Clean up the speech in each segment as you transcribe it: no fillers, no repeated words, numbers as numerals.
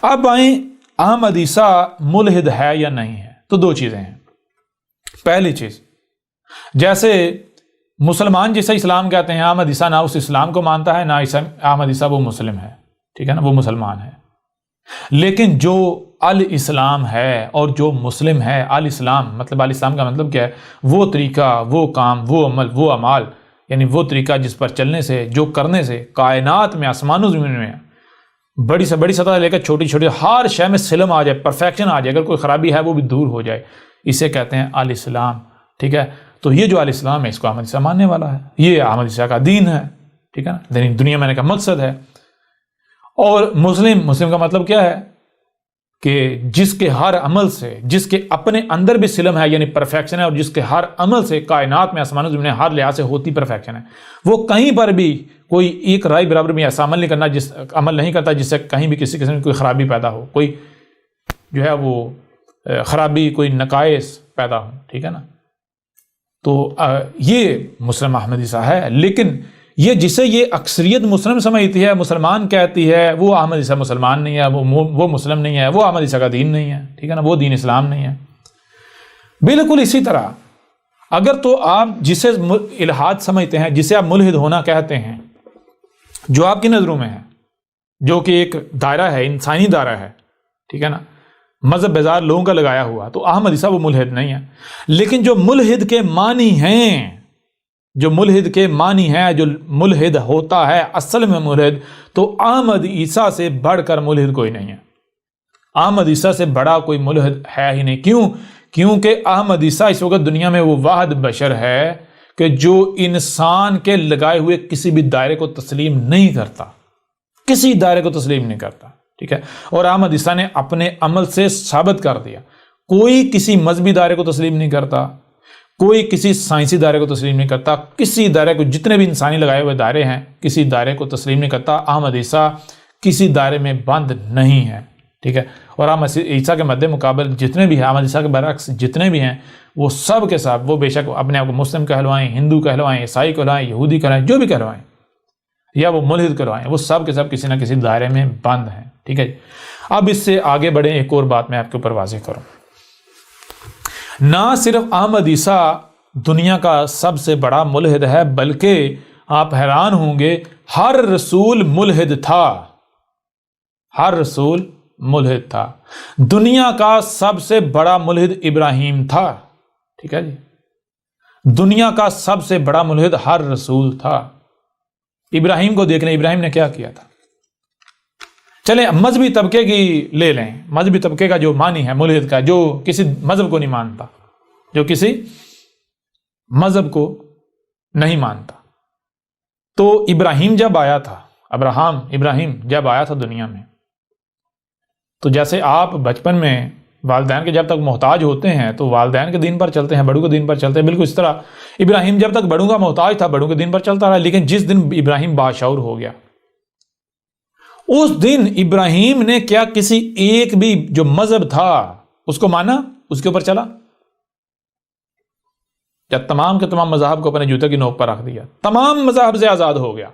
اب آئیں احمد عیسیٰ ملحد ہے یا نہیں ہے، تو دو چیزیں ہیں۔ پہلی چیز، جیسے مسلمان جسے اسلام کہتے ہیں، احمد عیسیٰ نہ اس اسلام کو مانتا ہے، نہ احمد عیسیٰ وہ مسلم ہے، ٹھیک ہے نا، وہ مسلمان ہے۔ لیکن جو الاسلام ہے اور جو مسلم ہے، الاسلام مطلب، الاسلام کا مطلب کیا ہے؟ وہ طریقہ، وہ کام، وہ عمل، وہ اعمال، یعنی وہ طریقہ جس پر چلنے سے، جو کرنے سے کائنات میں، آسمان و زمین میں، بڑی سے بڑی سطح لے کر چھوٹی چھوٹی ہر شے میں سلم آ جائے، پرفیکشن آ جائے، اگر کوئی خرابی ہے وہ بھی دور ہو جائے، اسے کہتے ہیں الاسلام، ٹھیک ہے۔ تو یہ جو الاسلام ہے، اس کو احمد عیسیٰ ماننے والا ہے، یہ احمد عیسیٰ کا دین ہے، ٹھیک ہے نا، دنیا میں کا مقصد ہے۔ اور مسلم کا مطلب کیا ہے؟ کہ جس کے ہر عمل سے، جس کے اپنے اندر بھی سلم ہے، یعنی پرفیکشن ہے، اور جس کے ہر عمل سے کائنات میں، آسمان و زمین میں ہر لحاظ سے ہوتی پرفیکشن ہے، وہ کہیں پر بھی کوئی ایک رائے برابر بھی ایسا عمل نہیں کرتا جس سے کہیں بھی کسی قسم کی کوئی خرابی پیدا ہو، کوئی جو ہے وہ خرابی، کوئی نقائص پیدا ہو، ٹھیک ہے نا۔ تو یہ مسلم احمد عیسیٰ ہے۔ لیکن یہ جسے یہ اکثریت مسلم سمجھتی ہے، مسلمان کہتی ہے، وہ احمد عیسیٰ مسلمان نہیں ہے، وہ مسلم نہیں ہے، وہ احمد عیسیٰ کا دین نہیں ہے، ٹھیک ہے نا، وہ دین اسلام نہیں ہے۔ بالکل اسی طرح اگر تو آپ جسے الحاد سمجھتے ہیں، جسے آپ ملحد ہونا کہتے ہیں، جو آپ کی نظروں میں ہے، جو کہ ایک دائرہ ہے، انسانی دائرہ ہے، ٹھیک ہے نا، مذہب بیزار لوگوں کا لگایا ہوا، تو احمد عیسیٰ وہ ملحد نہیں ہے۔ لیکن جو ملحد کے معنی ہیں، جو ملحد کے معنی ہیں، جو ملحد ہوتا ہے اصل میں ملحد، تو احمد عیسیٰ سے بڑھ کر ملحد کوئی نہیں ہے۔ احمد عیسیٰ سے بڑا کوئی ملحد ہے ہی نہیں۔ کیوں؟ کیونکہ احمد عیسیٰ اس وقت دنیا میں وہ واحد بشر ہے کہ جو انسان کے لگائے ہوئے کسی بھی دائرے کو تسلیم نہیں کرتا، کسی دائرے کو تسلیم نہیں کرتا، ٹھیک ہے۔ اور احمد عیسیٰ نے اپنے عمل سے ثابت کر دیا، کوئی کسی مذہبی دائرے کو تسلیم نہیں کرتا، کوئی کسی سائنسی دائرے کو تسلیم نہیں کرتا، کسی دائرے کو، جتنے بھی انسانی لگائے ہوئے دائرے ہیں، کسی دائرے کو تسلیم نہیں کرتا۔ احمد عیسیٰ کسی دائرے میں بند نہیں ہے، ٹھیک ہے۔ اور احمد عیسیٰ کے مد مقابل جتنے بھی ہیں، احمد عیسیٰ کے برعکس جتنے بھی ہیں، وہ سب کے ساتھ، وہ بے شک اپنے آپ کو مسلم کہلوائیں، ہندو کہلوائیں، عیسائی کہلوائیں، یہودی کہلوائیں، جو بھی کہلوائیں، یا وہ ملحد کہلوائیں، وہ سب کے سب کسی نہ کسی دائرے میں بند ہیں، ٹھیک ہے۔ اب اس سے آگے بڑھیں، ایک اور بات میں آپ کے اوپر واضح کروں۔ نہ صرف احمد عیسیٰ دنیا کا سب سے بڑا ملحد ہے، بلکہ آپ حیران ہوں گے، ہر رسول ملحد تھا، ہر رسول ملحد تھا۔ دنیا کا سب سے بڑا ملحد ابراہیم تھا، ٹھیک ہے جی، دنیا کا سب سے بڑا ملحد ہر رسول تھا۔ ابراہیم کو دیکھ لیں، ابراہیم نے کیا کیا تھا۔ چلیں مذہبی طبقے کی لے لیں، مذہبی طبقے کا جو معنی ہے ملحد کا، جو کسی مذہب کو نہیں مانتا، جو کسی مذہب کو نہیں مانتا۔ تو ابراہیم جب آیا تھا، ابراہیم جب آیا تھا دنیا میں، تو جیسے آپ بچپن میں والدین کے جب تک محتاج ہوتے ہیں تو والدین کے دین پر چلتے ہیں، بڑوں کے دین پر چلتے ہیں، بالکل اس طرح ابراہیم جب تک بڑوں کا محتاج تھا، بڑوں کے دین پر چلتا رہا۔ لیکن جس دن ابراہیم باشعور ہو گیا، اس دن ابراہیم نے کیا کسی ایک بھی جو مذہب تھا اس کو مانا، اس کے اوپر چلا؟ یا تمام کے تمام مذاہب کو اپنے جوتے کی نوک پر رکھ دیا، تمام مذاہب سے آزاد ہو گیا؟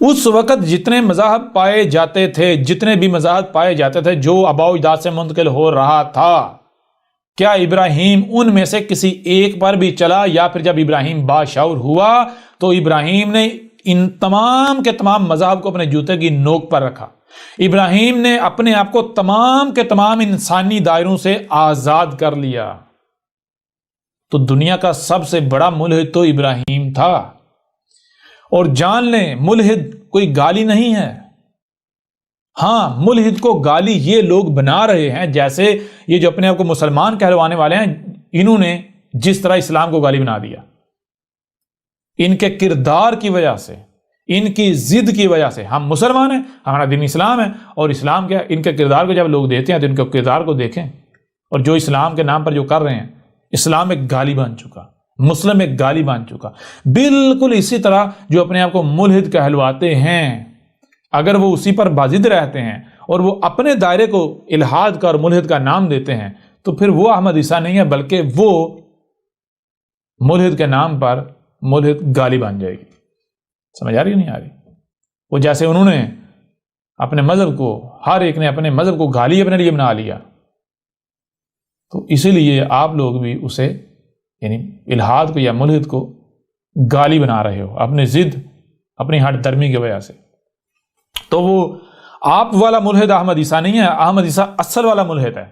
اس وقت جتنے مذاہب پائے جاتے تھے، جتنے بھی مذاہب پائے جاتے تھے، جو آباء و اجداد سے منتقل ہو رہا تھا، کیا ابراہیم ان میں سے کسی ایک پر بھی چلا؟ یا پھر جب ابراہیم باشعور ہوا تو ابراہیم نے ان تمام کے تمام مذاہب کو اپنے جوتے کی نوک پر رکھا، ابراہیم نے اپنے آپ کو تمام کے تمام انسانی دائروں سے آزاد کر لیا۔ تو دنیا کا سب سے بڑا ملحد تو ابراہیم تھا۔ اور جان لیں، ملحد کوئی گالی نہیں ہے۔ ہاں، ملحد کو گالی یہ لوگ بنا رہے ہیں، جیسے یہ جو اپنے آپ کو مسلمان کہلوانے والے ہیں، انہوں نے جس طرح اسلام کو گالی بنا دیا، ان کے کردار کی وجہ سے، ان کی ضد کی وجہ سے۔ ہم مسلمان ہیں، ہمارا دین اسلام ہے، اور اسلام کیا ہے؟ ان کے کردار کو جب لوگ دیتے ہیں تو ان کے کردار کو دیکھیں، اور جو اسلام کے نام پر جو کر رہے ہیں، اسلام ایک گالی بن چکا، مسلم ایک گالی بن چکا۔ بالکل اسی طرح جو اپنے آپ کو ملحد کہلواتے ہیں، اگر وہ اسی پر بازد رہتے ہیں اور وہ اپنے دائرے کو الحاد کا اور ملحد کا نام دیتے ہیں، تو پھر وہ احمد عیسیٰ نہیں ہے، بلکہ وہ ملحد کے نام پر ملحد گالی بن جائے گی۔ سمجھ آ رہی نہیں آ رہی؟ وہ جیسے انہوں نے اپنے مذہب کو، ہر ایک نے اپنے مذہب کو گالی اپنے لیے بنا لیا، تو اسی لیے آپ لوگ بھی اسے یعنی الحاد کو یا ملحد کو گالی بنا رہے ہو اپنے ضد، اپنی ہٹ درمی کی وجہ سے۔ تو وہ آپ والا ملحد احمد عیسیٰ نہیں ہے، احمد عیسیٰ اصل والا ملحد ہے،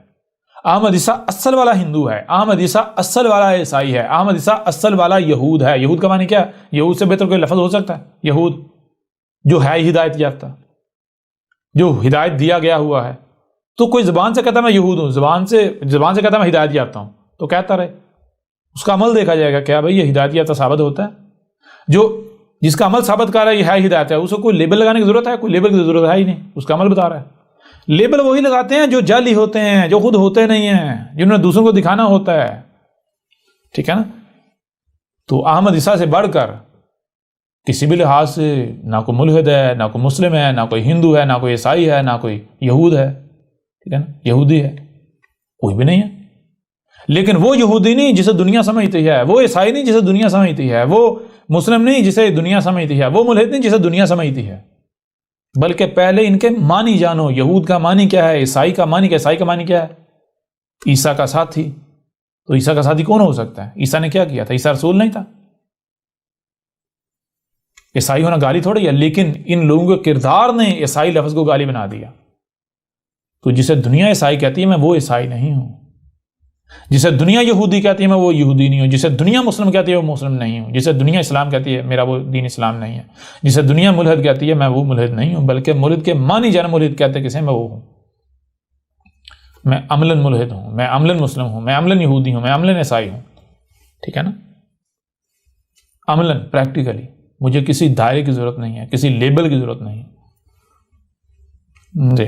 احمد عیسیٰ اصل والا ہندو ہے، احمد عیسیٰ اصل والا عیسائی ہے، احمد عیسیٰ اصل والا یہود ہے۔ یہود کا معنی کیا ہے؟ یہود سے بہتر کوئی لفظ ہو سکتا ہے؟ یہود جو ہے ہدایت یافتہ، جو ہدایت دیا گیا ہوا ہے، تو کوئی زبان سے کہتا ہے میں یہود ہوں، زبان سے کہتا ہے میں ہدایت یافتہ ہوں، تو کہتا رہے، اس کا عمل دیکھا جائے گا، کیا بھائی یہ ہدایت یافتہ ثابت ہوتا ہے؟ جس کا عمل ثابت کر رہا ہے یہ ہے ہدایت ہے، اس کو کوئی لیبل لگانے کی ضرورت ہے؟ کوئی لیبل کی ضرورت ہے ہی نہیں، اس کا عمل بتا رہا ہے۔ لیبل وہی لگاتے ہیں جو جعلی ہوتے ہیں، جو خود ہوتے نہیں ہیں، جنہوں نے دوسروں کو دکھانا ہوتا ہے، ٹھیک ہے نا؟ تو احمد عیسیٰ سے بڑھ کر کسی بھی لحاظ سے نہ کوئی ملحد ہے، نہ کوئی مسلم ہے، نہ کوئی ہندو ہے، نہ کوئی عیسائی ہے، نہ کوئی یہود ہے، ٹھیک ہے نا، یہودی ہے، کوئی بھی نہیں ہے۔ لیکن وہ یہودی نہیں جسے دنیا سمجھتی ہے، وہ عیسائی نہیں جسے دنیا سمجھتی ہے، وہ مسلم نہیں جسے دنیا سمجھتی ہے، وہ ملحد نہیں جسے دنیا سمجھتی ہے، بلکہ پہلے ان کے معنی جانو۔ یہود کا معنی کیا ہے؟ عیسائی کا معنی کیا ہے؟ عیسائی کا معنی کیا ہے؟ عیسیٰ کا ساتھی۔ تو عیسیٰ کا ساتھی کون ہو سکتا ہے؟ عیسیٰ نے کیا کیا تھا؟ عیسیٰ رسول نہیں تھا، عیسائی ہونا گالی تھوڑی ہے، لیکن ان لوگوں کے کردار نے عیسائی لفظ کو گالی بنا دیا۔ تو جسے دنیا عیسائی کہتی ہے میں وہ عیسائی نہیں ہوں، جسے دنیا یہودی کہتی ہے میں وہ یہودی نہیں ہوں، جسے دنیا مسلم کہتی ہے وہ مسلم نہیں ہوں، جسے دنیا اسلام کہتی ہے میرا وہ دین اسلام نہیں ہے، جسے دنیا ملحد کہتی ہے میں وہ ملحد نہیں ہوں، بلکہ ملحد کے معنی جانا ملحد کہتے ہیں کسے؟ میں وہ ہوں، میں عملاً ملحد ہوں، میں عملاً مسلم ہوں، میں عملاً یہودی ہوں، میں عملاً عیسائی ہوں، ٹھیک ہے نا؟ عملاً پریکٹیکلی مجھے کسی دائرے کی ضرورت نہیں ہے، کسی لیبل کی ضرورت نہیں ہے۔ جی